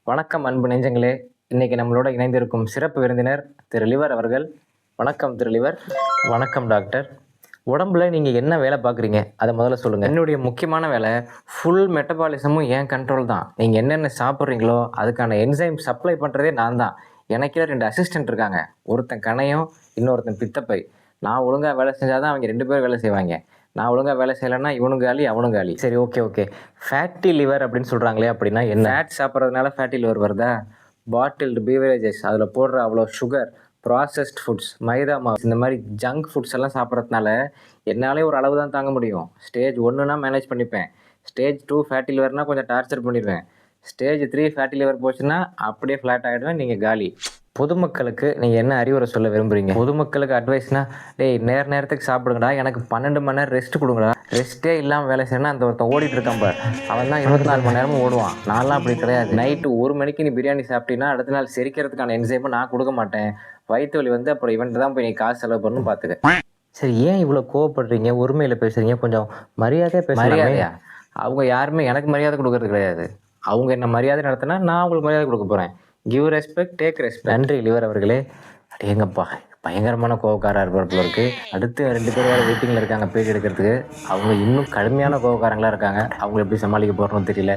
வணக்கம் அன்பு நெஞ்சங்களே. இன்னைக்கு நம்மளோட இணைந்திருக்கும் சிறப்பு விருந்தினர் திரு லிவர் அவர்கள். வணக்கம் திரு லிவர். வணக்கம் டாக்டர். உடம்புல நீங்கள் என்ன வேலை பார்க்குறீங்க அதை முதல்ல சொல்லுங்கள். என்னுடைய முக்கியமான வேலை ஃபுல் மெட்டபாலிசமும் என் கண்ட்ரோல் தான். நீங்கள் என்னென்ன சாப்பிட்றீங்களோ அதுக்கான என்சைம் சப்ளை பண்ணுறதே நான் தான். எனக்கே 2 அசிஸ்டன்ட் இருக்காங்க. ஒருத்தன் கணையம், இன்னொருத்தன் பித்தப்பை. நான் ஒழுங்காக வேலை செஞ்சால் தான் அவங்க 2 பேரும் வேலை செய்வாங்க. நான் ஒழுங்காக வேலை செய்யலைன்னா இவனும் காலி அவனும் காலி. சரி, ஓகே. ஃபேட்டி லிவர் அப்படின்னு சொல்கிறாங்களே, அப்படின்னா என்ன? ஃபேட் சாப்பிட்றதுனால ஃபேட்டி லிவர் வருதா? பாட்டில்டு பீவரேஜஸ், அதில் போடுற அவ்வளோ சுகர், ப்ராசஸ்ட் ஃபுட்ஸ், மைதா மாவு, இந்த மாதிரி ஜங்க் ஃபுட்ஸ் எல்லாம் சாப்பிட்றதுனால என்னாலே ஒரு அளவு தான் தாங்க முடியும். ஸ்டேஜ் 1னா மேனேஜ் பண்ணிப்பேன். ஸ்டேஜ் 2 ஃபேட்டி லிவர்னால் கொஞ்சம் டார்ச்சர் பண்ணிடுவேன். ஸ்டேஜ் 3 ஃபேட்டி லிவர் போச்சுன்னா அப்படியே ஃப்ளாட் ஆகிடுவேன், நீங்கள் காலி. பொதுமக்களுக்கு நீங்கள் என்ன அறிவுரை சொல்ல விரும்புகிறீங்க? பொதுமக்களுக்கு அட்வைஸ்னா, டேய் நேரத்துக்கு சாப்பிடுங்கடா, எனக்கு 12 மணி நேரம் ரெஸ்ட் கொடுங்கடா. ரெஸ்ட்டே இல்லாமல் வேலை செய்யணும். அந்த ஒருத்தன் ஓடிட்டு இருக்கான் பார், அவன் தான் 24 மணி நேரமும் ஓடுவான். நான்லாம் அப்படி கிடையாது. நைட்டு 1 மணிக்கு நீ பிரியாணி சாப்பிட்டீங்கன்னா அடுத்த நாள் செரிக்கிறதுக்கான என்சைமை நான் கொடுக்க மாட்டேன். வயிற்று வலி வந்து அப்புறம் இவன்ட்டு தான் போய் நீ காசு செலவு பண்ணணும் பார்த்துக்க. சரி, ஏன் இவ்வளோ கோவப்படுறீங்க? உரிமையில் பேசுகிறீங்க, கொஞ்சம் மரியாதையாக பேச. மரியாதையா? அவங்க யாருமே எனக்கு மரியாதை கொடுக்கறது கிடையாது. அவங்க என்ன மரியாதை நடத்தினா நான் அவங்களுக்கு மரியாதை கொடுக்க போகிறேன். Give respect, take respect. நன்றி லிவர் அவர்களே. அடேங்கப்பா, பயங்கரமான கோவக்காரா இருப்பார் இருக்கு. அடுத்து 2 பேர் வேறு வெயிட்டிங்கில் இருக்காங்க பேட்டி எடுக்கிறதுக்கு. அவங்க இன்னும் கடுமையான கோவக்காரங்களாக இருக்காங்க. அவங்க எப்படி சமாளிக்க போகிறோன்னு தெரியல.